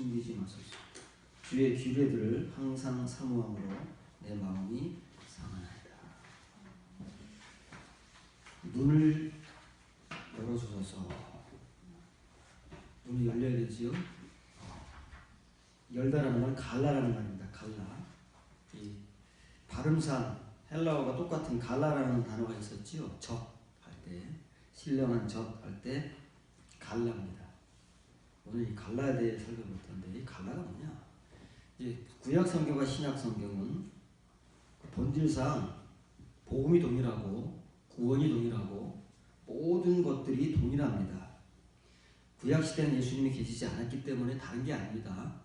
숨기지 마소서. 주의 규례들을 항상 사모함으로 내 마음이 상하나이다. 눈을 열어주소서. 눈이 열려야 되지요. 열다라는 건 갈라라는 말입니다. 갈라. 이 발음상 헬라어가 똑같은 갈라라는 단어가 있었지요. 젖 할 때, 신령한 젖 할 때 갈라입니다. 오늘 이 갈라에 대해 살펴볼 텐데, 이 갈라가 뭐냐? 이제 구약 성경과 신약 성경은 본질상 복음이 동일하고 구원이 동일하고 모든 것들이 동일합니다. 구약 시대는 예수님이 계시지 않았기 때문에 다른 게 아닙니다.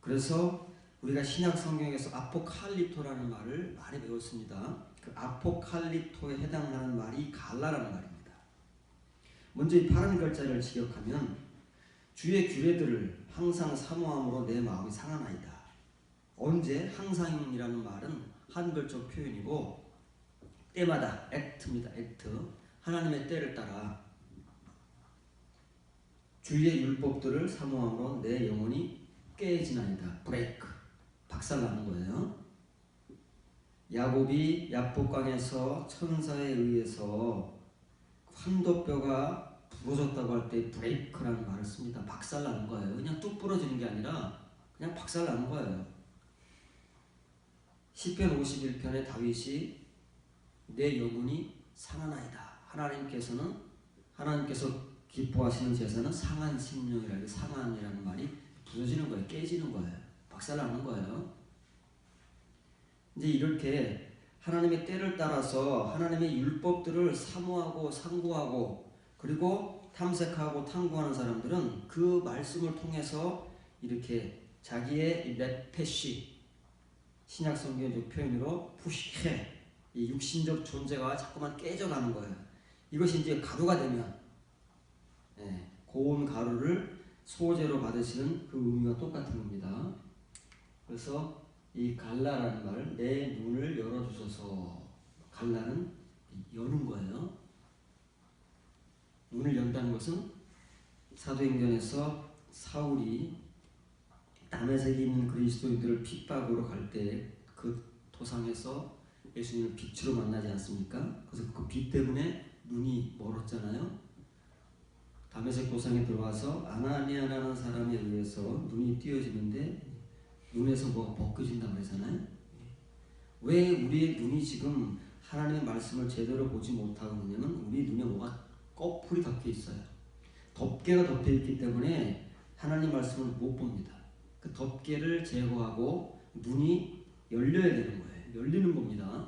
그래서 우리가 신약 성경에서 아포칼리토라는 말을 많이 배웠습니다. 그 아포칼리토에 해당하는 말이 갈라라는 말입니다. 먼저 이 파란 글자를 지적하면 주의 규례들을 항상 사모함으로 내 마음이 상하나이다. 언제? 항상이라는 말은 한글적 표현이고 때마다 액트입니다. 액트. 하나님의 때를 따라 주의 율법들을 사모함으로 내 영혼이 깨지나이다. 브레이크. 박살나는 거예요. 야곱이 야복강에서 천사에 의해서 환도뼈가 부러졌다고 할 때 브레이크라는 말을 씁니다. 박살나는 거예요. 그냥 뚝 부러지는 게 아니라 그냥 박살나는 거예요. 시편 51편에 다윗이 내 영혼이 상하나이다. 하나님께서 기뻐하시는 제사는 상한 심령이라는 상한이라는 말이 부러지는 거예요. 깨지는 거예요. 박살나는 거예요. 이제 이렇게 하나님의 때를 따라서 하나님의 율법들을 사모하고 상고하고 그리고 탐색하고 탐구하는 사람들은 그 말씀을 통해서 이렇게 자기의 네페시, 신약 성경적 표현으로 푸시케, 이 육신적 존재가 자꾸만 깨져가는 거예요. 이것이 이제 가루가 되면 고운 가루를 소재로 받으시는 그 의미와 똑같은 겁니다. 그래서 이 갈라라는 말, 내 눈을 열어주소서. 갈라는 여는 거예요. 눈을 연다는 것은 사도행전에서 사울이 다메섹에 있는 그리스도인들을 핍박으로 갈 때 그 도상에서 예수님을 빛으로 만나지 않습니까? 그래서 그 빛 때문에 눈이 멀었잖아요. 다메섹 도상에 들어와서 아나니아라는 사람에 의해서 눈이 띄어지는데 눈에서 뭐가 벗겨진다고 그러잖아요. 왜 우리의 눈이 지금 하나님의 말씀을 제대로 보지 못하고 있냐면 우리 눈에 뭐가 꺼풀이 덮여 있어요. 덮개가 덮여 있기 때문에 하나님 말씀을 못 봅니다. 그 덮개를 제거하고 눈이 열려야 되는 거예요. 열리는 겁니다.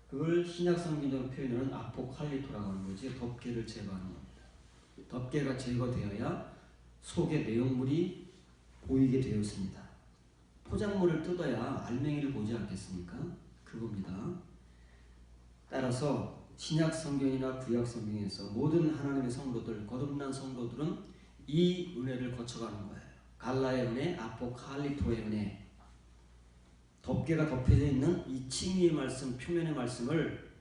그걸 신약 성경적 표현으로는 아포칼리토라고 하는 거지. 덮개를 제거하는 겁니다. 덮개가 제거되어야 속의 내용물이 보이게 되었습니다. 포장물을 뜯어야 알맹이를 보지 않겠습니까? 그겁니다. 따라서 신약 성경이나 구약 성경에서 모든 하나님의 성도들, 거듭난 성도들은 이 은혜를 거쳐가는 거예요. 갈라의 은혜, 아포칼리토의 은혜. 덮개가 덮여져 있는 이 칭의의 말씀, 표면의 말씀을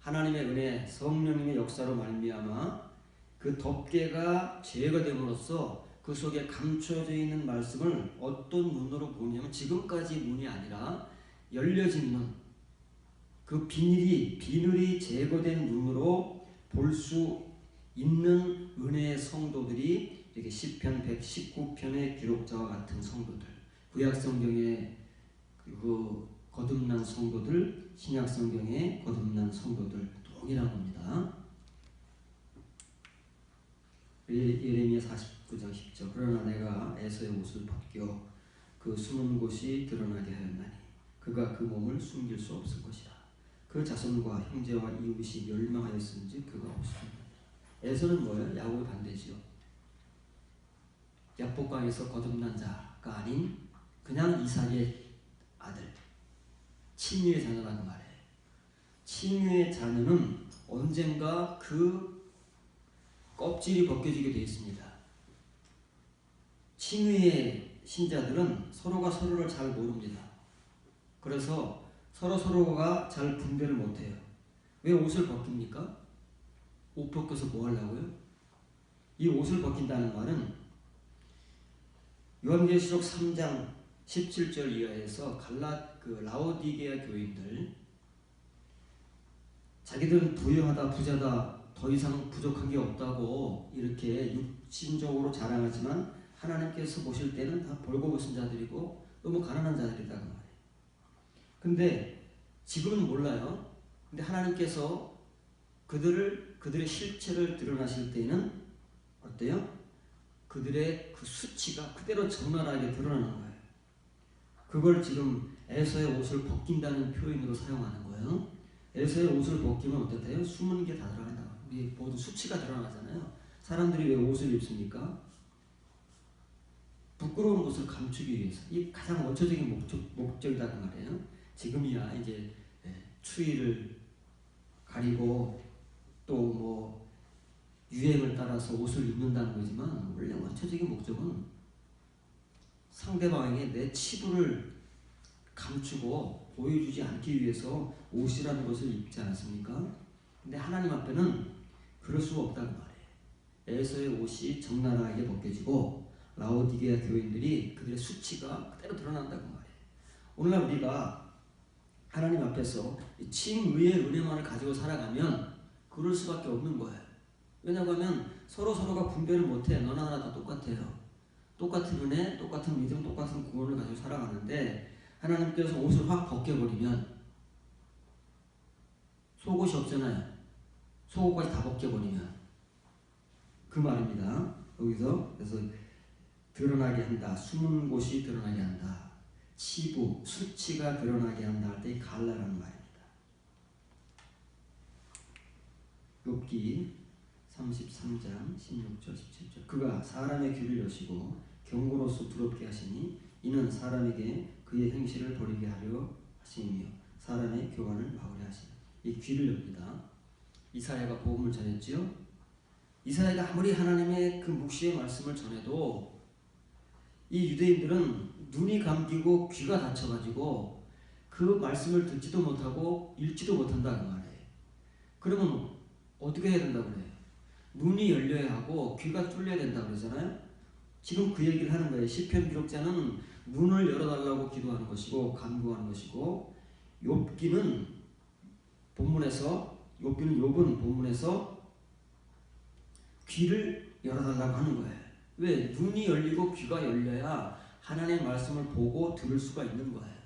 하나님의 은혜, 성령님의 역사로 말미암아 그 덮개가 제거됨으로써 그 속에 감춰져 있는 말씀을 어떤 눈으로 보냐면 지금까지 눈이 아니라 열려진 눈, 그 비늘이 제거된 눈으로 볼 수 있는 은혜의 성도들이 이렇게 시편 119편의 기록자와 같은 성도들, 구약 성경의 그 거듭난 성도들, 신약 성경의 거듭난 성도들 동일한 겁니다. 예레미야 49장 10절. 그러나 내가 에서의 옷을 벗겨 그 숨은 곳이 드러나게 하였나니 그가 그 몸을 숨길 수 없을 것이라. 그 자손과 형제와 이웃이 멸망하였은지 그가 없습니다. 에서는 뭐예요? 야곱의 반대지요. 야복강에서 거듭난 자가 아닌 그냥 이삭의 아들, 친유의 자녀라는 말이에요. 친유의 자녀는 언젠가 그 껍질이 벗겨지게 되어 있습니다. 친유의 신자들은 서로가 서로를 잘 모릅니다. 그래서 서로가 잘 분별을 못해요. 왜 옷을 벗깁니까? 옷 벗겨서 뭐 하려고요? 이 옷을 벗긴다는 말은 요한계시록 3장 17절 이하에서 라오디게아 교인들, 자기들은 부유하다, 부자다, 더 이상 부족한 게 없다고 이렇게 육신적으로 자랑하지만 하나님께서 보실 때는 다 벌거벗은 자들이고 너무 가난한 자들이다 그 말이에요. 근데 지금은 몰라요. 근데 하나님께서 그들의 실체를 드러나실 때는 어때요? 그들의 그 수치가 그대로 적나라하게 드러나는 거예요. 그걸 지금 에서의 옷을 벗긴다는 표현으로 사용하는 거예요. 에서의 옷을 벗기면 어떻대요? 숨은 게 다 드러난다. 우리 모두 수치가 드러나잖아요. 사람들이 왜 옷을 입습니까? 부끄러운 것을 감추기 위해서. 이 가장 원초적인 목적이다 그 말이에요. 지금이야 이제 추위를 가리고 또 뭐 유행을 따라서 옷을 입는다는 거지만 원래 원초적인 목적은 상대방에게 내 치부를 감추고 보여주지 않기 위해서 옷이라는 것을 입지 않았습니까? 근데 하나님 앞에는 그럴 수가 없다는 말이에요. 에서의 옷이 적나라하게 벗겨지고 라오디게아 교인들이 그들의 수치가 그대로 드러난다고 말이에요. 오늘날 우리가 하나님 앞에서 칭의의 은혜만을 가지고 살아가면 그럴 수밖에 없는 거예요. 왜냐고 하면 서로가 분별을 못해. 너나 나나 다 똑같아요. 똑같은 은혜, 똑같은 믿음, 똑같은 구원을 가지고 살아가는데 하나님께서 옷을 확 벗겨버리면 속옷이 없잖아요. 속옷까지 다 벗겨버리면 그 말입니다. 여기서 그래서 드러나게 한다. 숨은 곳이 드러나게 한다. 치부, 수치가 드러나게 한다 할 때 이 갈라라는 말입니다. 욥기 33장 16절 17절 그가 사람의 귀를 여시고 경고로서 두렵게 하시니 이는 사람에게 그의 행실을 버리게 하려 하심이며 사람의 교환을 막으려 하시니 이 귀를 엽니다. 이사야가 복음을 전했지요. 이사야가 아무리 하나님의 그 묵시의 말씀을 전해도 이 유대인들은 눈이 감기고 귀가 닫혀가지고 그 말씀을 듣지도 못하고 읽지도 못한다 그 말이에요. 그러면 어떻게 해야 된다고 그래요? 눈이 열려야 하고 귀가 뚫려야 된다고 그러잖아요. 지금 그 얘기를 하는 거예요. 시편 기록자는 눈을 열어달라고 기도하는 것이고 간구하는 것이고 욥은 본문에서 귀를 열어달라고 하는 거예요. 왜? 눈이 열리고 귀가 열려야 하나님의 말씀을 보고 들을 수가 있는 거예요.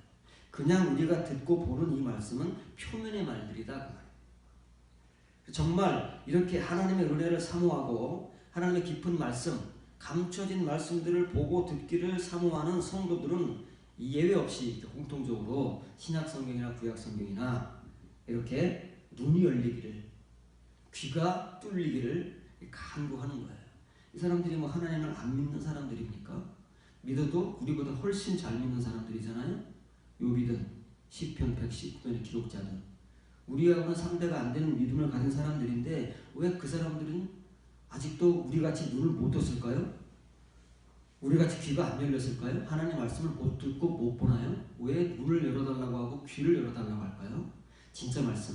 그냥 우리가 듣고 보는 이 말씀은 표면의 말들이다 그 말이에요. 정말 이렇게 하나님의 은혜를 사모하고 하나님의 깊은 말씀, 감춰진 말씀들을 보고 듣기를 사모하는 성도들은 예외 없이 공통적으로 신약성경이나 구약성경이나 이렇게 눈이 열리기를, 귀가 뚫리기를 간구하는 거예요. 이 사람들이 뭐 하나님을 안 믿는 사람들입니까? 믿어도 우리보다 훨씬 잘 믿는 사람들이잖아요. 욥이든 시편 119편의 기록자든 우리하고는 상대가 안 되는 믿음을 가진 사람들인데 왜 그 사람들은 아직도 우리같이 눈을 못 떴을까요? 우리같이 귀가 안 열렸을까요? 하나님 말씀을 못 듣고 못 보나요? 왜 눈을 열어달라고 하고 귀를 열어달라고 할까요? 진짜 말씀,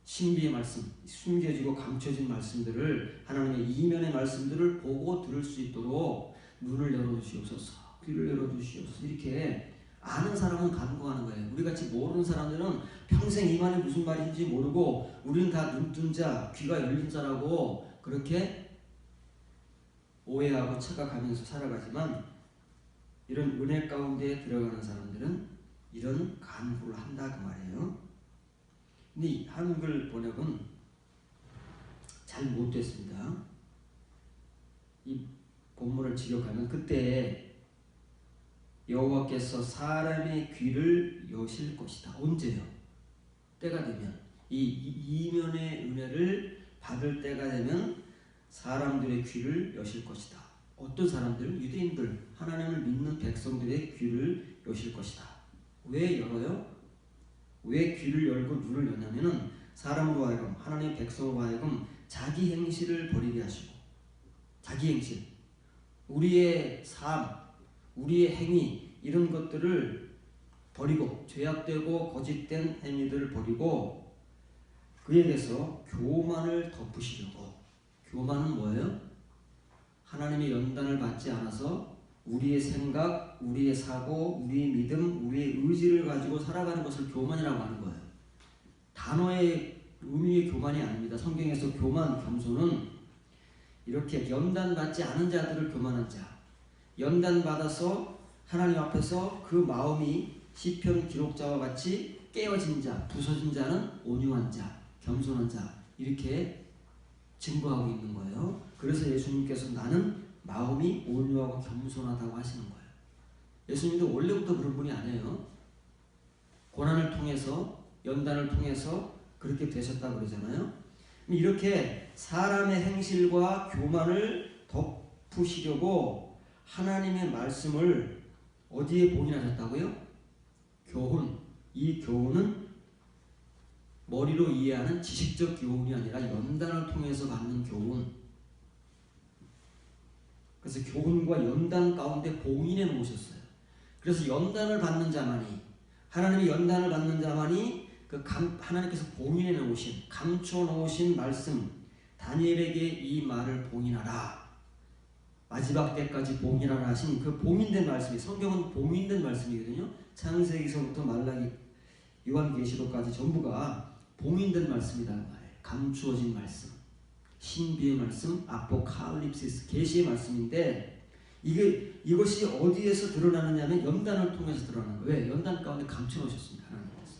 신비의 말씀, 숨겨지고 감춰진 말씀들을 하나님의 이면의 말씀들을 보고 들을 수 있도록 눈을 열어주시옵소서, 귀를 열어주시옵소서 이렇게 아는 사람은 간구하는 거예요. 우리같이 모르는 사람들은 평생 이 말이 무슨 말인지 모르고 우리는 다 눈뜬 자, 귀가 열린 자라고 그렇게 오해하고 착각하면서 살아가지만 이런 은혜 가운데 들어가는 사람들은 이런 간구를 한다 그 말이에요. 근데 이 한글 번역은 잘 못됐습니다. 이 본문을 직역하면 그때 여호와께서 사람의 귀를 여실 것이다. 언제요? 때가 되면 이 이면의 은혜를 받을 때가 되면 사람들의 귀를 여실 것이다. 어떤 사람들? 유대인들, 하나님을 믿는 백성들의 귀를 여실 것이다. 왜 열어요? 왜 귀를 열고 눈을 여냐면은 사람으로 하여금, 하나님의 백성으로 하여금 자기 행실을 버리게 하시고, 자기 행실, 우리의 삶, 우리의 행위 이런 것들을 버리고 죄악되고 거짓된 행위들을 버리고 그에게서 교만을 덮으시려고. 교만은 뭐예요? 하나님의 맞지 않아서 우리의 생각, 우리의 사고, 우리의 믿음, 우리의 의지를 가지고 살아가는 것을 교만이라고 하는 거예요. 단어의 의미의 교만이 아닙니다. 성경에서 교만, 겸손은 이렇게 연단받지 않은 자들을 교만한 자, 연단받아서 하나님 앞에서 그 마음이 시편 기록자와 같이 깨어진 자, 부서진 자는 온유한 자, 겸손한 자, 이렇게 증거하고 있는 거예요. 그래서 예수님께서 나는 마음이 온유하고 겸손하다고 하시는 거예요. 예수님도 원래부터 그런 분이 아니에요. 고난을 통해서, 연단을 통해서 그렇게 되셨다고 그러잖아요. 이렇게 사람의 행실과 교만을 덮으시려고 하나님의 말씀을 어디에 봉인하셨다고요? 교훈. 이 교훈은 머리로 이해하는 지식적 교훈이 아니라 연단을 통해서 받는 교훈. 그래서 교훈과 연단 가운데 봉인해 놓으셨어요. 그래서 연단을 받는 자만이, 하나님의 연단을 받는 자만이 하나님께서 봉인해 놓으신, 감춰 놓으신 말씀, 다니엘에게 이 말을 봉인하라, 마지막 때까지 봉인하라 하신 그 봉인된 말씀이, 성경은 봉인된 말씀이거든요. 창세기서부터 말라기, 요한계시록까지 전부가 봉인된 말씀이라는 말이에요. 감추어진 말씀, 신비의 말씀, 아포칼립시스, 계시의 말씀인데 이것이 어디에서 드러나느냐면 연단을 통해서 드러나는 거예요. 왜? 연단 가운데 감춰 놓으셨습니다. 하나님께서.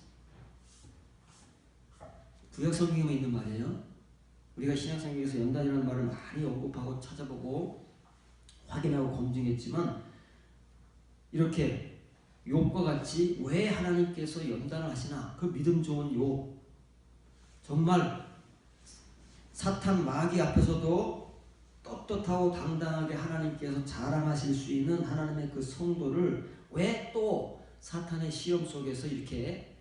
구약 성경에 있는 말이에요. 우리가 신약 성경에서 연단이라는 말을 많이 언급하고 찾아보고 확인하고 검증했지만, 이렇게 욥과 같이 왜 하나님께서 연단을 하시나, 그 믿음 좋은 욥, 정말 사탄 마귀 앞에서도 떳떳하고 당당하게 하나님께서 자랑하실 수 있는 하나님의 그 성도를 왜 또 사탄의 시험 속에서 이렇게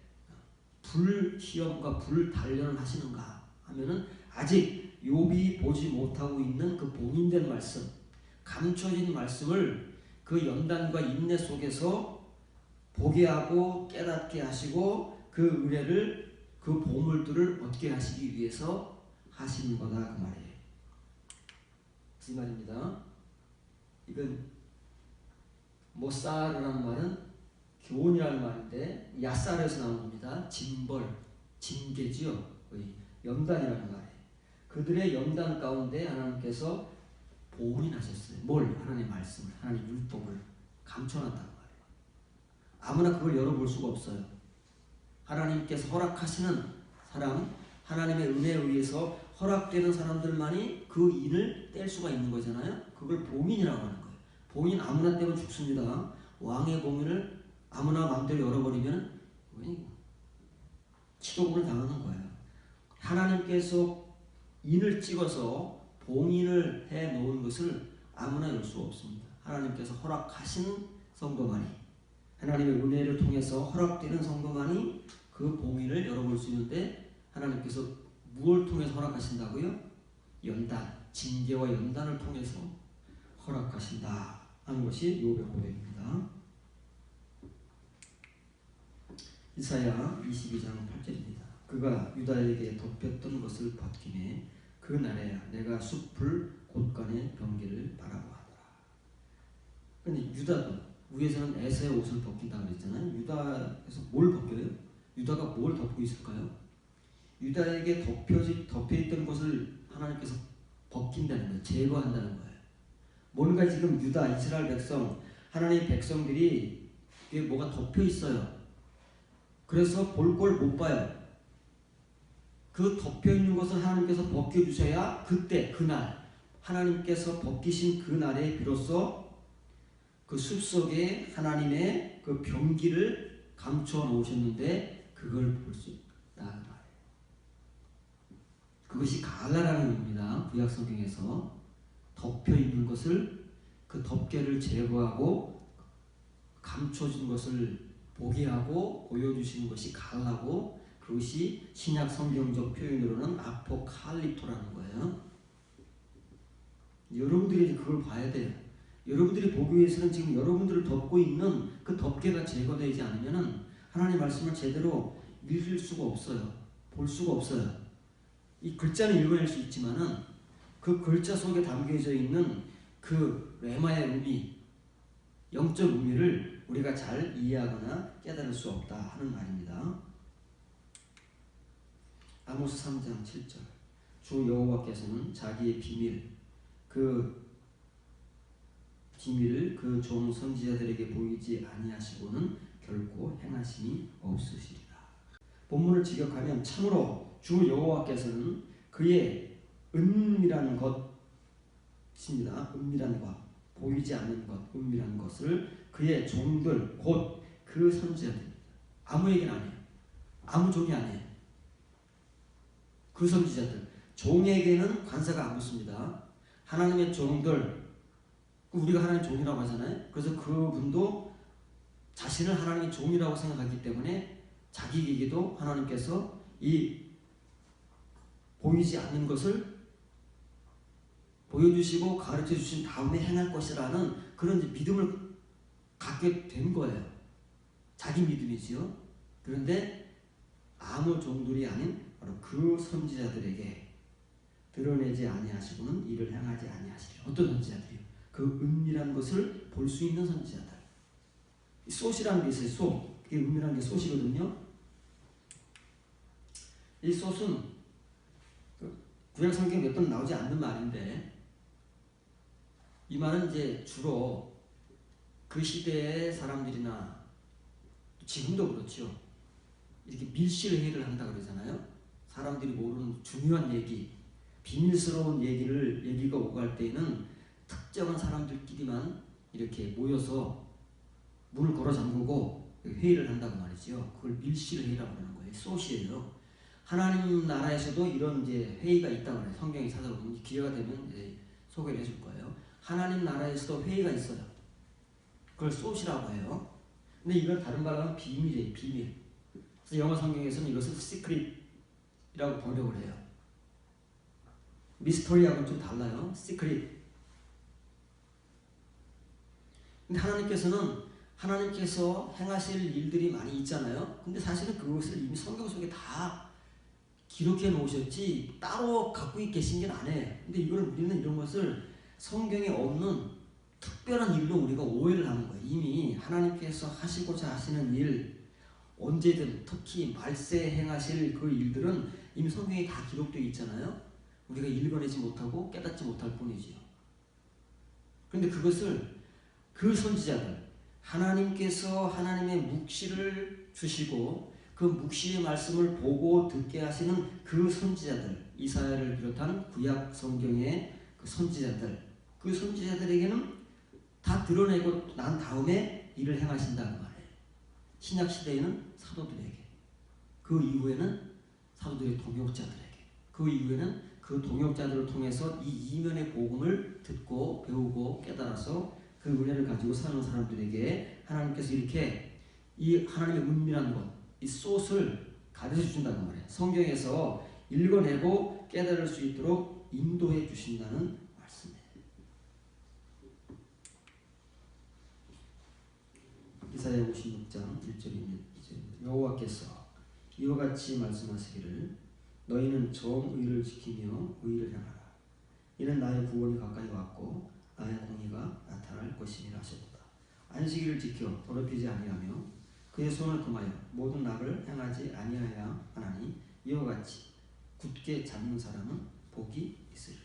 불시험과 불단련을 하시는가 하면은, 아직 욥이 보지 못하고 있는 그 봉인된 말씀, 감춰진 말씀을 그 연단과 인내 속에서 보게 하고 깨닫게 하시고 그 은혜를, 그 보물들을 얻게 하시기 위해서 하시는 거다, 그 말이에요. 이 말입니다. 이건 모사르라는 말은 교훈이라는 말인데 야사르에서 나온 겁니다. 징벌, 징계지요. 연단이라는 말이에요. 그들의 연단 가운데 하나님께서 봉인하셨어요. 뭘? 하나님의 말씀을, 하나님의 율법을 감춰놨다는 말이에요. 아무나 그걸 열어볼 수가 없어요. 하나님께서 허락하시는 사람, 하나님의 은혜에 의해서 허락되는 사람들만이 그 인을 뗄 수가 있는 거잖아요. 그걸 봉인이라고 하는 거예요. 봉인 아무나 떼면 죽습니다. 왕의 봉인을 아무나 마음대로 열어버리면 치도군을 당하는 거예요. 하나님께서 인을 찍어서 봉인을 해놓은 것을 아무나 열 수 없습니다. 하나님께서 허락하신 성도만이, 하나님의 은혜를 통해서 허락되는 성도만이 그 봉인을 열어볼 수 있는데, 하나님께서 무엇을 통해서 허락하신다고요? 연단, 징계와 연단을 통해서 허락하신다 하는 것이 욥의 고백입니다. 이사야 22장 8절입니다. 그가 유다에게 덮였던 것을 벗기매 그 날에야 내가 숲을 곳간의 병기를 바라보았더라. 근데 유다도, 위에서는 에서의 옷을 벗긴다고 그랬잖아요. 유다에서 뭘 벗겨요? 유다가 뭘 덮고 있을까요? 유다에게 덮여있던 것을 하나님께서 벗긴다는 거예요. 제거한다는 거예요. 뭔가 지금 유다, 이스라엘 백성, 하나님의 백성들이 이게 뭐가 덮여 있어요. 그래서 볼 걸 못 봐요. 그 덮여 있는 것을 하나님께서 벗겨주셔야 그때, 그날, 하나님께서 벗기신 그 날에 비로소 그 숲속에 하나님의 그 병기를 감춰 놓으셨는데 그걸 볼 수 있다는 말이에요. 그것이 가라라는 의미입니다. 구약 성경에서 덮여 있는 것을, 그 덮개를 제거하고 감춰진 것을 보게 하고 보여주시는 것이 갈라고, 그것이 신약 성경적 표현으로는 아포칼립토라는 거예요. 여러분들이 그걸 봐야 돼요. 여러분들이 보기 위해서는 지금 여러분들을 덮고 있는 그 덮개가 제거되지 않으면 하나님의 말씀을 제대로 읽을 수가 없어요. 볼 수가 없어요. 이 글자는 읽어낼 수 있지만은 그 글자 속에 담겨져 있는 그 레마의 의미, 영적 의미를 우리가 잘 이해하거나 깨달을 수 없다 하는 말입니다. 아모스 3장 7절. 주 여호와께서는 자기의 비밀을 그 종 선지자들에게 보이지 아니하시고는 결코 행하심이 없으시리라. 본문을 직역하면 참으로 주 여호와께서는 그의 은밀한 것입니다. 은밀한 것, 보이지 않는 것, 은밀한 것을 그의 종들 곧 그 선지자들, 아무에게는 아니에요. 아무 종이 아니에요. 그 선지자들, 종에게는 관사가 안 붙습니다. 하나님의 종들, 우리가 하나님의 종이라고 하잖아요. 그래서 그분도 자신을 하나님의 종이라고 생각하기 때문에 자기에게도 하나님께서 이 보이지 않는 것을 보여주시고 가르쳐 주신 다음에 행할 것이라는 그런 믿음을 갖게 된 거예요. 자기 믿음이지요. 그런데 아무 종들이 아닌 바로 그 선지자들에게 드러내지 아니하시고는 이를 행하지 아니하시리라. 어떤 선지자들이요? 그 은밀한 것을 볼 수 있는 선지자들. 솥이라는 게 있어요. 솥. 그게 은밀한 게 솥이거든요. 이 솥은 구약 성경에 몇 번 나오지 않는 말인데, 이 말은 이제 주로 그 시대의 사람들이나 지금도 그렇죠. 이렇게 밀실회의를 한다 그러잖아요. 사람들이 모르는 중요한 얘기, 비밀스러운 얘기가 오갈 때에는 특정한 사람들끼리만 이렇게 모여서 문을 걸어 잠그고 회의를 한다고 말이죠. 그걸 밀실회의라고 하는 거예요. 솥이에요. 하나님 나라에서도 이런 이제 회의가 있다고 해요. 성경에 찾아보면 기회가 되면 이제 소개를 해줄 거예요. 하나님 나라에서도 회의가 있어요. 그걸 솥이라고 해요. 근데 이걸 다른 말로 하면 비밀이에요. 비밀. 그래서 영어 성경에서는 이것을 시크릿이라고 번역을 해요. 미스터리하고는 좀 달라요. 시크릿. 근데 하나님께서 행하실 일들이 많이 있잖아요. 근데 사실은 그것을 이미 성경 속에 다 기록해 놓으셨지 따로 갖고 계신 게 아니에요. 근데 우리는 이런 것을 성경에 없는 특별한 일로 우리가 오해를 하는 거예요. 이미 하나님께서 하시고자 하시는 일, 언제든 특히 말세 행하실 그 일들은 이미 성경에 다 기록되어 있잖아요. 우리가 읽어내지 못하고 깨닫지 못할 뿐이지요. 그런데 그것을 그 선지자들, 하나님께서 하나님의 묵시를 주시고 그 묵시의 말씀을 보고 듣게 하시는 그 선지자들, 이사야를 비롯한 구약 성경의 그 선지자들에게는 다 드러내고 난 다음에 일을 행하신다는 말이에요. 신약 시대에는 사도들에게, 그 이후에는 사도들의 동역자들에게, 그 이후에는 그 동역자들을 통해서 이 이면의 복음을 듣고 배우고 깨달아서 그 은혜를 가지고 사는 사람들에게 하나님께서 이렇게 이 하나님의 은밀한 것, 이 솥을 가르쳐 주신다는 말이에요. 성경에서 읽어내고 깨달을 수 있도록 인도해 주신다는 말씀이에요. 이사야 56장 1절입니다. 여호와께서 이와 같이 말씀하시기를 너희는 정의를 지키며 의를 행하라. 이는 나의 구원이 가까이 왔고 나의 공의가 나타날 것임이라 하셨도다. 안식일을 지켜 더럽히지 아니하며 그의 손을 금하여 모든 낙을 행하지 아니하여야 하나니 이와 같이 굳게 잡는 사람은 복이 있으리라.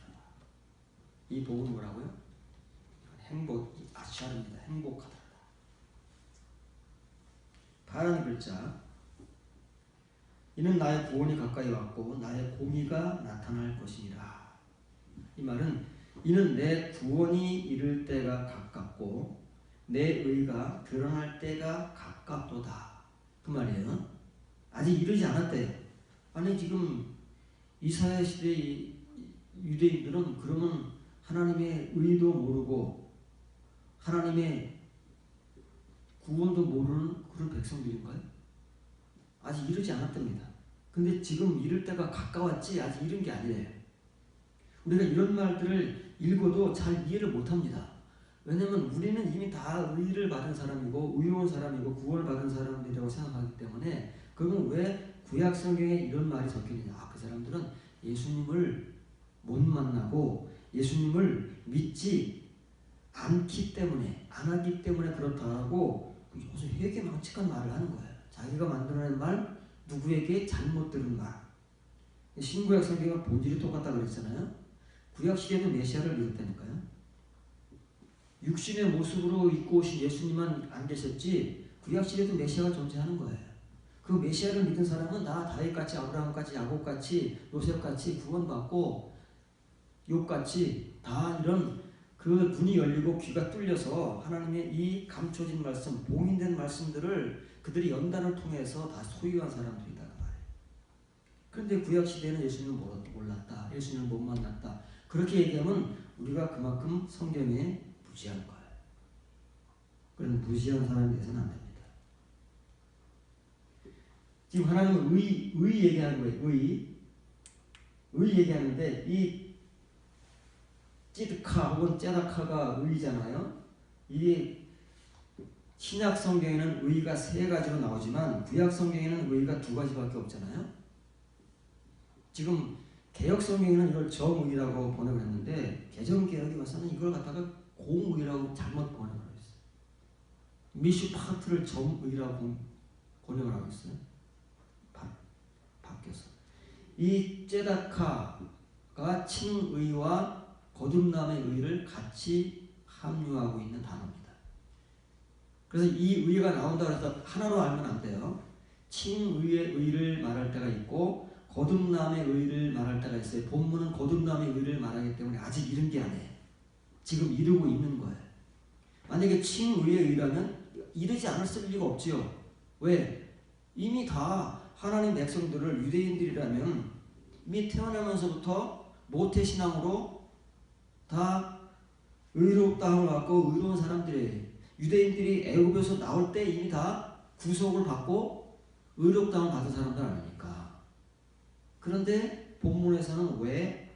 이 복은 뭐라고요? 행복이 아샤르입니다. 행복하다. 파란 글자. 이는 나의 구원이 가까이 왔고 나의 공의가 나타날 것이니라. 이 말은 이는 내 구원이 이를 때가 가깝고 내 의가 드러날 때가 가깝도다. 그 말이에요. 아직 이르지 않았대요. 아니 지금 이사야 시대의 유대인들은 그러면 하나님의 의도 모르고 하나님의 구원도 모르는 그런 백성들인가요? 아직 이르지 않았답니다. 근데 지금 이를 때가 가까웠지 아직 이른 게 아니에요. 우리가 이런 말들을 읽어도 잘 이해를 못합니다. 왜냐하면 우리는 이미 다 의를 받은 사람이고 의로운 사람이고 구원을 받은 사람들이라고 생각하기 때문에 그러면 왜 구약 성경에 이런 말이 적혀있느냐. 그 사람들은 예수님을 못 만나고 예수님을 믿지 않기 때문에, 안 하기 때문에 그렇다고 무슨 회개망측한 말을 하는 거예요. 자기가 만들어낸 말, 누구에게 잘못 들은 말. 신구약 성경은 본질이 똑같다고 그랬잖아요. 구약 시대도 메시아를 믿었다니까요. 육신의 모습으로 입고 오신 예수님만 안 계셨지 구약 시대도 메시아가 존재하는 거예요. 그 메시아를 믿은 사람은 다 다윗같이, 아브라함같이, 야곱같이, 요셉같이 구원받고 욥같이 다 이런 그 눈이 열리고 귀가 뚫려서 하나님의 이 감춰진 말씀, 봉인된 말씀들을 그들이 연단을 통해서 다 소유한 사람들이다 그 말이에요. 그런데 구약 시대는 예수님을 몰랐다, 예수님을 못 만났다. 그렇게 얘기하면 우리가 그만큼 성경에 무지한 거예요. 그런 무지한 사람이 돼서는 안 됩니다. 지금 하나님은 의 얘기하는 거예요. 의 얘기하는데 이 찌드카 혹은 째다카가 의잖아요. 이게 신약 성경에는 의가 3가지로 나오지만 구약 성경에는 의가 2가지밖에 없잖아요. 지금 개혁 성경에는 이걸 정의라고 번역을 했는데 개정 개혁이 와서는 이걸 갖다가 공의라고 잘못 번역을 했어요. 미슈파트를 정의라고 번역을 하고 있어요. 바뀌어서 이 째다카가 칭의와 거듭남의 의를 같이 함유하고 있는 단어입니다. 그래서 이 의가 나온다고 해서 하나로 알면 안 돼요. 칭의의 의를 말할 때가 있고 거듭남의 의를 말할 때가 있어요. 본문은 거듭남의 의를 말하기 때문에 아직 이른 게 아니에요. 지금 이루고 있는 거예요. 만약에 칭의의 의라면 이르지 않았을 리가 없지요. 왜? 이미 다 하나님 백성들을, 유대인들이라면 이미 태어나면서부터 모태신앙으로 다 의롭다함을 받고 의로운 사람들이에요. 유대인들이 애굽에서 나올 때 이미 다 구속을 받고 의롭다함을 받은 사람들 아닙니까? 그런데 본문에서는 왜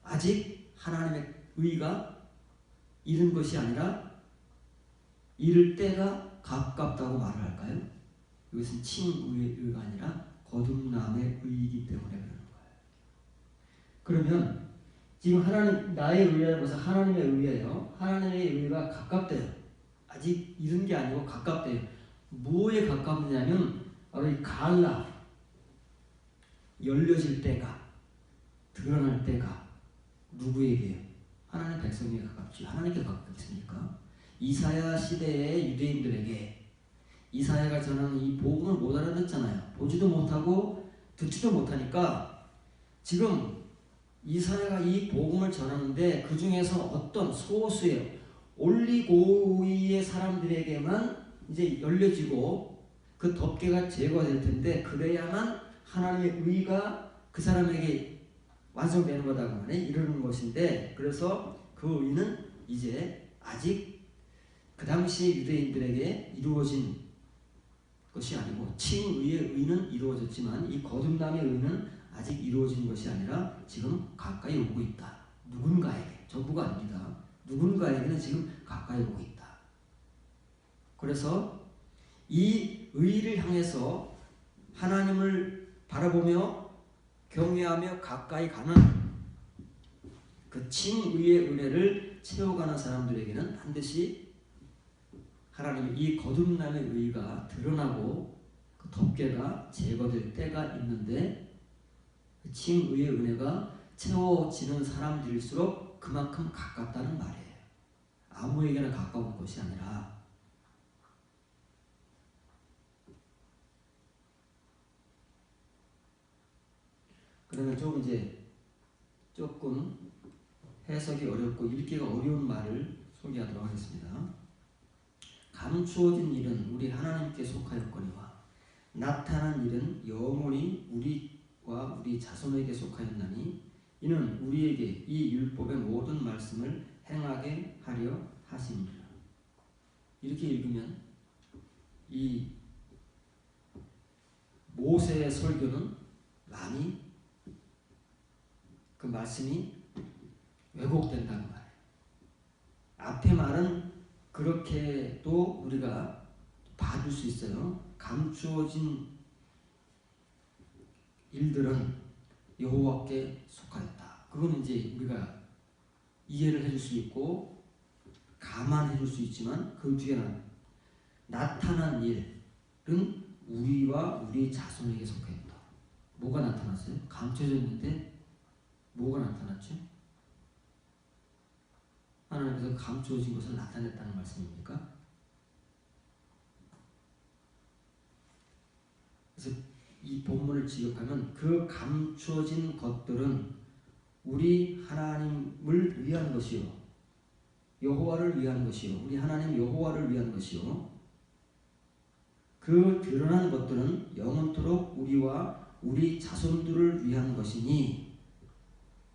아직 하나님의 의가 이른 것이 아니라 이를 때가 가깝다고 말을 할까요? 이것은 칭의의 의가 아니라 거듭남의 의이기 때문에 그러는 거예요. 그러면 지금 하나님, 나의 의라는 것은 하나님의 의예요. 하나님의 의가 가깝대요. 아직 이른 게 아니고 가깝대요. 뭐에 가깝느냐면 바로 이 갈라, 열려질 때가, 드러날 때가 누구에게요? 하나님 백성에게 가깝지. 하나님께 가깝습니까? 이사야 시대의 유대인들에게 이사야가 전하는 이 복음을 못 알아듣잖아요. 보지도 못하고 듣지도 못하니까 지금 이사야가 이 복음을 전하는데 그 중에서 어떤 소수의 올리고이의 사람들에게만 이제 열려지고 그 덮개가 제거될 텐데 그래야만 하나님의 의가 그 사람에게 완성되는 거다고 하네. 이러는 것인데 그래서 그 의는 이제 아직 그 당시 유대인들에게 이루어진 것이 아니고 칭의의 의는 이루어졌지만 이 거듭남의 의는 아직 이루어진 것이 아니라 지금 가까이 오고 있다. 누군가에게, 전부가 아닙니다. 누군가에게는 지금 가까이 오고 있다. 그래서 이 의를 향해서 하나님을 바라보며 경외하며 가까이 가는 그 칭의의 은혜를 채워가는 사람들에게는 반드시 하나님의 이 거듭남의 의가 드러나고 그 덮개가 제거될 때가 있는데 칭의의 은혜가 채워지는 사람들일수록 그만큼 가깝다는 말이에요. 아무에게나 가까운 것이 아니라 그러면 좀 이제 조금 해석이 어렵고 읽기가 어려운 말을 소개하도록 하겠습니다. 감추어진 일은 우리 하나님께 속하였거니와 나타난 일은 영원히 우리와 우리 자손에게 속하였나니 이는 우리에게 이 율법의 모든 말씀을 행하게 하려 하심이라. 이렇게 읽으면 이 모세의 설교는 많이 그 말씀이 왜곡된다는 말이에요. 앞에 말은 그렇게도 우리가 봐줄 수 있어요. 감추어진 일들은 여호와께 속하였다. 그거는 이제 우리가 이해를 해줄 수 있고 감안해 줄 수 있지만 그 뒤에는 나타난 일은 우리와 우리 자손에게 속해있다. 뭐가 나타났어요? 감춰졌는데 뭐가 나타났죠? 하나님께서 감춰진 것을 나타냈다는 말씀입니까? 그래서 이 본문을 지급하면 그 감춰진 것들은 우리 하나님을 위한 것이요, 여호와를 위한 것이요, 우리 하나님 여호와를 위한 것이요, 그 드러난 것들은 영원토록 우리와 우리 자손들을 위한 것이니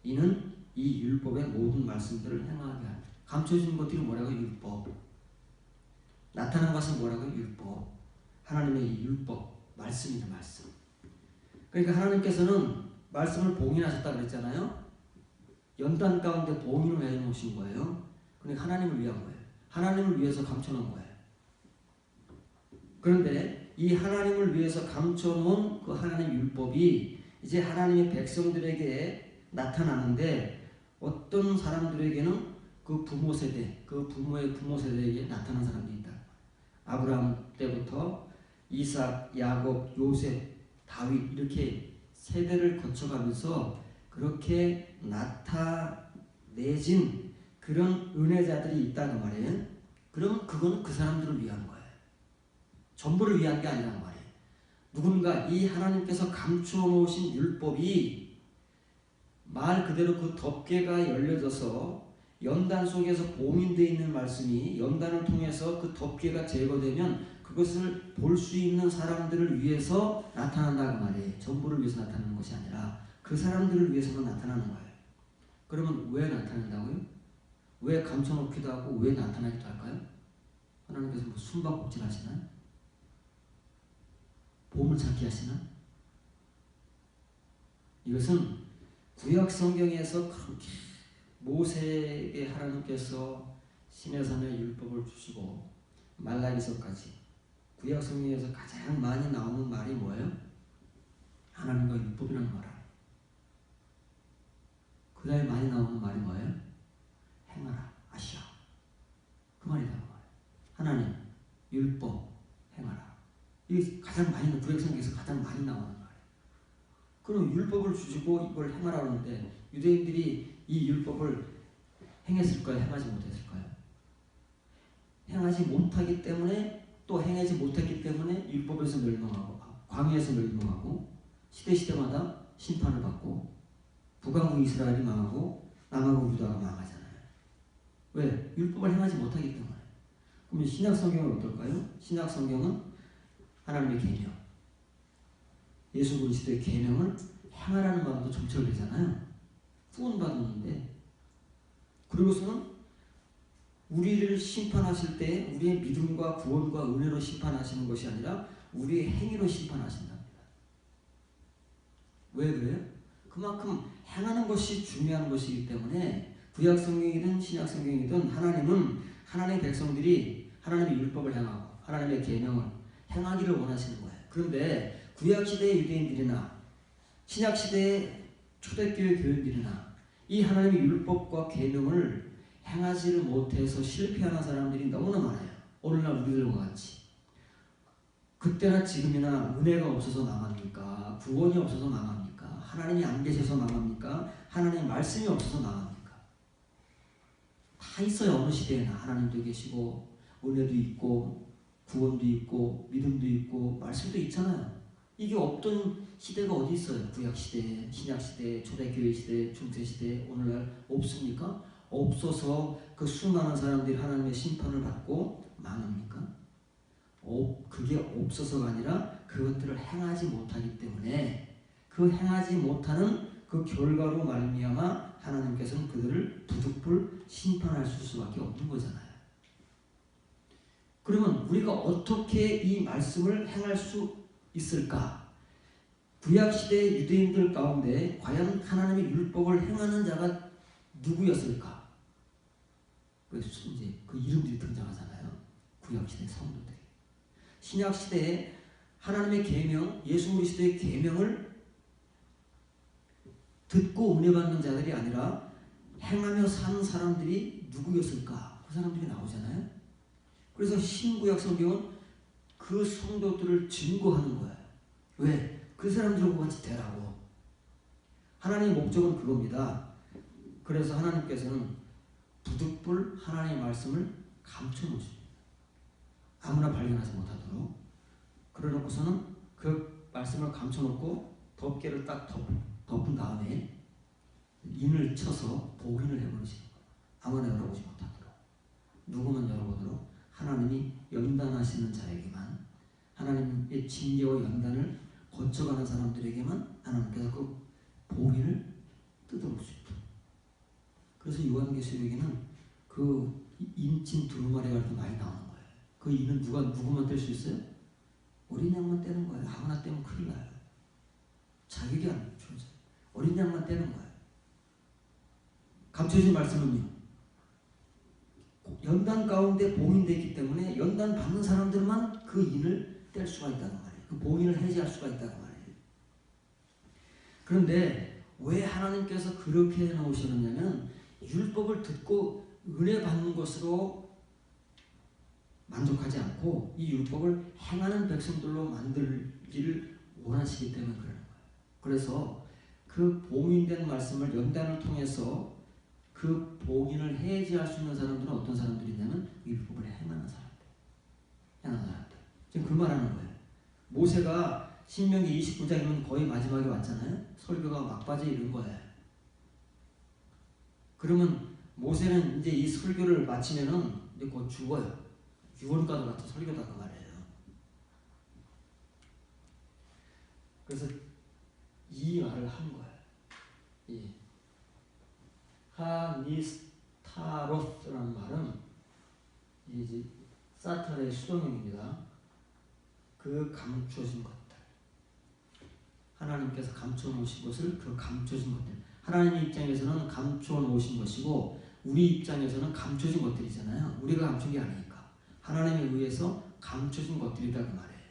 이는 이 율법의 모든 말씀들을 행하게 합니다. 감춰진 것들이 뭐라고? 율법. 나타난 것은 뭐라고? 율법. 하나님의 이 율법, 말씀이다, 말씀. 그러니까 하나님께서는 말씀을 봉인하셨다 그랬잖아요. 연단 가운데 봉인을 해놓으신 거예요. 그러니까 하나님을 위한 거예요. 하나님을 위해서 감춰놓은 거예요. 그런데 이 하나님을 위해서 감춰놓은 그 하나님의 율법이 이제 하나님의 백성들에게 나타나는데 어떤 사람들에게는 그 부모 세대, 그 부모의 부모 세대에게 나타난 사람들이 있다. 아브라함 때부터 이삭, 야곱, 요셉, 다윗 이렇게 세대를 거쳐가면서 그렇게 나타내진 그런 은혜자들이 있다는 말이에요. 그러면 그건 그 사람들을 위한 거예요. 전부를 위한 게 아니란 말이에요. 누군가 이 하나님께서 감추어 놓으신 율법이 말 그대로 그 덮개가 열려져서 연단 속에서 봉인되어 있는 말씀이 연단을 통해서 그 덮개가 제거되면 그것을 볼 수 있는 사람들을 위해서 나타난다고 말이에요. 전부를 위해서 나타나는 것이 아니라 그 사람들을 위해서만 나타나는 거예요. 그러면 왜 나타난다고요? 왜 감춰놓기도 하고 왜 나타나기도 할까요? 하나님께서 뭐 숨바꼭질 하시나? 보물찾기 하시나? 이것은 구약 성경에서 그렇게 모세에게 하나님께서 시내산의 율법을 주시고 말라기서까지 구약 성경에서 가장 많이 나오는 말이 뭐예요? 하나님과 율법이라는 말이에요. 그 다음에 많이 나오는 말이 뭐예요? 행하라, 아시아. 그 말이다. 하나님, 율법, 행하라. 이게 가장 많이, 구약 성경에서 가장 많이 나오는 말이에요. 그럼 율법을 주시고 이걸 행하라고 하는데 유대인들이 이 율법을 행했을까요? 행하지 못했을까요? 행하지 못하기 때문에 또 행하지 못했기 때문에 율법에서 멸망하고 광야에서 멸망하고 시대마다 심판을 받고 북왕국 이스라엘이 망하고 남왕국 유다가 망하잖아요. 왜? 율법을 행하지 못하기 때문에. 그럼 신약 성경은 어떨까요? 신약 성경은 하나님의 계명, 예수 그리스도의 계명을 행하라는 마음도 점철되잖아요. 구원받았는데 그리고서는 우리를 심판하실 때 우리의 믿음과 구원과 은혜로 심판하시는 것이 아니라 우리의 행위로 심판하신답니다. 왜 그래요? 그만큼 행하는 것이 중요한 것이기 때문에 구약 성경이든 신약 성경이든 하나님은 하나님의 백성들이 하나님의 율법을 행하고 하나님의 계명을 행하기를 원하시는 거예요. 그런데 구약 시대의 유대인들이나 신약 시대의 초대교회 교인들이나 이 하나님의 율법과 계명을 행하지를 못해서 실패하는 사람들이 너무나 많아요. 오늘날 우리들과 같이. 그때나 지금이나 은혜가 없어서 망합니까? 구원이 없어서 망합니까? 하나님이 안 계셔서 망합니까? 하나님의 말씀이 없어서 망합니까? 다 있어요. 어느 시대에나 하나님도 계시고 은혜도 있고 구원도 있고 믿음도 있고 말씀도 있잖아요. 이게 없던 시대가 어디 있어요? 구약시대, 신약시대, 초대교회 시대, 중세시대 오늘날 없습니까? 없어서 그 수많은 사람들이 하나님의 심판을 받고 망합니까? 그게 없어서가 아니라 그것들을 행하지 못하기 때문에 그 행하지 못하는 그 결과로 말미암아 하나님께서는 그들을 부득불 심판하실 수밖에 없는 거잖아요. 그러면 우리가 어떻게 이 말씀을 행할 수 있을까? 구약시대 유대인들 가운데 과연 하나님의 율법을 행하는 자가 누구였을까? 이제 그 이름들이 등장하잖아요. 구약시대 성도들이. 신약시대에 하나님의 계명, 예수 그리스도의 계명을 듣고 은혜 받는 자들이 아니라 행하며 사는 사람들이 누구였을까? 그 사람들이 나오잖아요. 그래서 신구약 성경은 그 성도들을 증거하는 거예요. 왜? 그 사람들하고 같이 되라고. 하나님의 목적은 그겁니다. 그래서 하나님께서는 부득불 하나님의 말씀을 감춰놓으십니다. 아무나 발견하지 못하도록. 그러놓고서는 그 말씀을 감춰놓고 덮개를 딱 덮은 다음에 인을 쳐서 복인을 해버리시는 거예요. 아무나 열어보지 못하도록. 누구만 열어보도록 하나님이 연단하시는 자에게만, 하나님의 징계와 연단을 거쳐가는 사람들에게만 하나님께서 그 복인을 뜯어볼 수 있도록. 그래서 요한계시록에는 그 인친 두루마리가 이렇게 많이 나오는 거예요. 그 인은 누구만 뗄 수 있어요? 어린 양만 떼는 거예요. 아무나 떼면 큰일 나요. 자격이 안 주어져요. 어린 양만 떼는 거예요. 감춰진 말씀은요, 연단 가운데 봉인되기 때문에 연단 받는 사람들만 그 인을 뗄 수가 있다는 말이에요. 그 봉인을 해제할 수가 있다는 말이에요. 그런데 왜 하나님께서 그렇게 해놓으셨느냐면 율법을 듣고 은혜 받는 것으로 만족하지 않고 이 율법을 행하는 백성들로 만들기를 원하시기 때문에 그러는 거예요. 그래서 그 봉인된 말씀을 연단을 통해서 그 봉인을 해제할 수 있는 사람들은 어떤 사람들이냐면 율법을 행하는 사람들. 지금 그 말하는 거예요. 모세가 신명기 29장이면 거의 마지막에 왔잖아요. 설교가 막바지에 이른 거예요. 그러면 모세는 이제 이 설교를 마치면은 이제 곧 죽어요. 유언과도 같은 설교다 그 말이에요. 그래서 이 말을 한 거예요. 이 하니스타로스라는 말은 이제 사타르의 수동형입니다. 그 감춰진 것들, 하나님께서 감춰놓으신 것을, 그 감춰진 것들, 하나님의 입장에서는 감춰놓으신 것이고 우리 입장에서는 감춰진 것들이잖아요. 우리가 감춘 게 아니니까 하나님에 의해서 감춰진 것들이다 그 말이에요.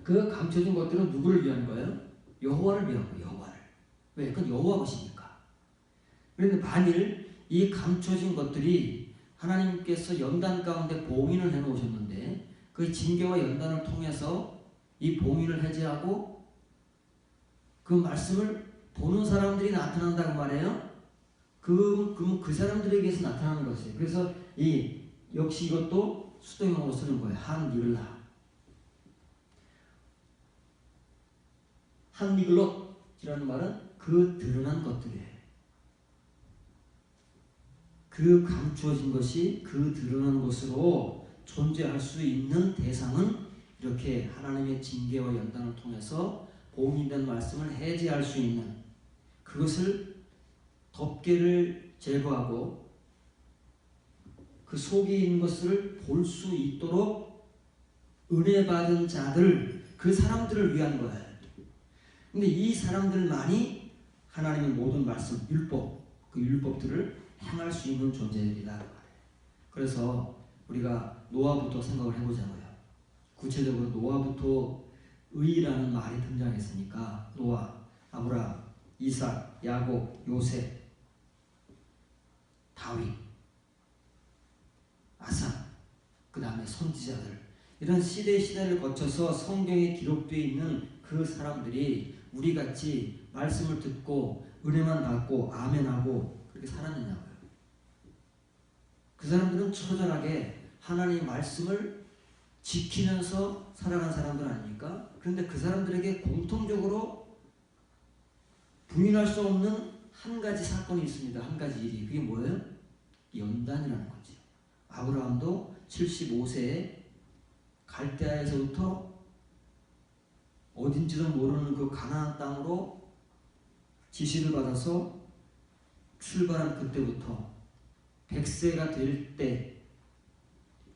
그 감춰진 것들은 누구를 위한 거예요? 여호와를 위한 거예요. 여호와를. 왜? 그건 여호와 것이니까. 그런데 만일 이 감춰진 것들이 하나님께서 연단 가운데 봉인을 해놓으셨는데 그 징계와 연단을 통해서 이 봉인을 해제하고 그 말씀을 보는 사람들이 나타난다고 말해요. 그럼 그 사람들에게서 나타나는 것이에요. 그래서 역시 이것도 수동형으로 쓰는 거예요. 한니글라. 한니글롯이라는 말은 그 드러난 것들이에요. 그 감추어진 것이 그 드러난 것으로 존재할 수 있는 대상은 이렇게 하나님의 징계와 연단을 통해서 봉인된 말씀을 해제할 수 있는, 그것을 덮개를 제거하고 그 속에 있는 것을 볼 수 있도록 은혜 받은 자들, 그 사람들을 위한 거예요. 근데 이 사람들만이 하나님의 모든 말씀, 율법, 그 율법들을 행할 수 있는 존재들이다. 그래서 우리가 노아부터 생각을 해보자고요. 구체적으로 노아부터 의라는 말이 등장했으니까 노아, 아브라함, 이삭, 야곱, 요셉, 다윗, 아사, 그 다음에 선지자들, 이런 시대를 거쳐서 성경에 기록되어 있는 그 사람들이 우리같이 말씀을 듣고 은혜만 받고 아멘하고 그렇게 살았느냐고요. 그 사람들은 처절하게 하나님의 말씀을 지키면서 살아간 사람들 아닙니까? 그런데 그 사람들에게 공통적으로 부인할 수 없는 한 가지 사건이 있습니다. 한 가지 일이. 그게 뭐예요? 연단이라는 거죠. 아브라함도 75세에 갈대아에서부터 어딘지도 모르는 그 가나안 땅으로 지시를 받아서 출발한 그때부터 100세가 될 때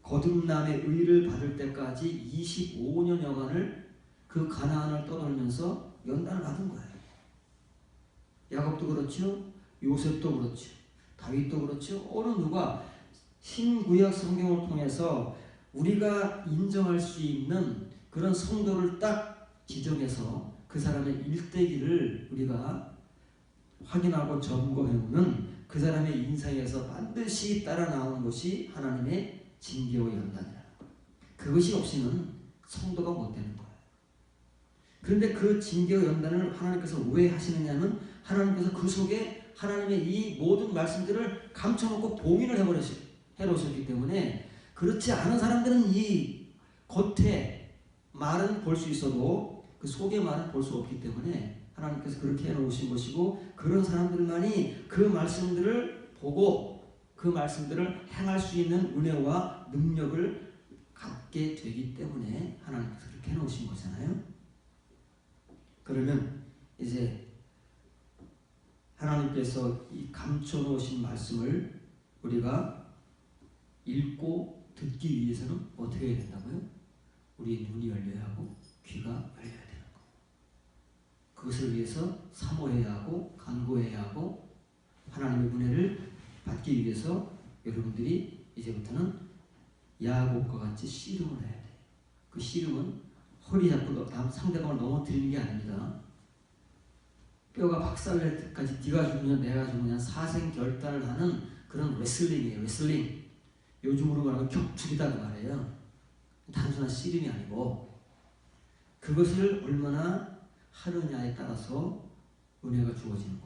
거듭남의 의를 받을 때까지 25년여간을 그 가나안을 떠돌면서 연단을 받은 거예요. 야곱도 그렇죠. 요셉도 그렇죠. 다윗도 그렇죠. 어느 누가 신구약 성경을 통해서 우리가 인정할 수 있는 그런 성도를 딱 지정해서 그 사람의 일대기를 우리가 확인하고 점검해보면 그 사람의 인생에서 반드시 따라 나오는 것이 하나님의 징계와 연단이라는 거예요. 그것이 없이는 성도가 못 되는 거예요. 그런데 그 징계와 연단을 하나님께서 왜 하시느냐면 하나님께서 그 속에 하나님의 이 모든 말씀들을 감춰놓고 봉인을 해놓으셨기 때문에 그렇지 않은 사람들은 이 겉에 말은 볼 수 있어도 그 속의 말은 볼 수 없기 때문에 하나님께서 그렇게 해놓으신 것이고 그런 사람들만이 그 말씀들을 보고 그 말씀들을 행할 수 있는 은혜와 능력을 갖게 되기 때문에 하나님께서 그렇게 해놓으신 거잖아요. 그러면 이제 하나님께서 이 감춰놓으신 말씀을 우리가 읽고 듣기 위해서는 어떻게 해야 된다고요? 우리의 눈이 열려야 하고 귀가 열려야 되는 거. 그것을 위해서 사모해야 하고 간구해야 하고 하나님의 은혜를 받기 위해서 여러분들이 이제부터는 야곱과 같이 씨름을 해야 돼요. 그 씨름은 허리 잡고 상대방을 넘어뜨리는 게 아닙니다. 뼈가 박살날 때까지 네가 죽느냐 내가 죽느냐 사생결단을 하는 그런 레슬링이에요. 레슬링. 요즘으로 말하면 격투기다 그 말이에요. 단순한 씨름이 아니고 그것을 얼마나 하느냐에 따라서 은혜가 주어지는 거예요.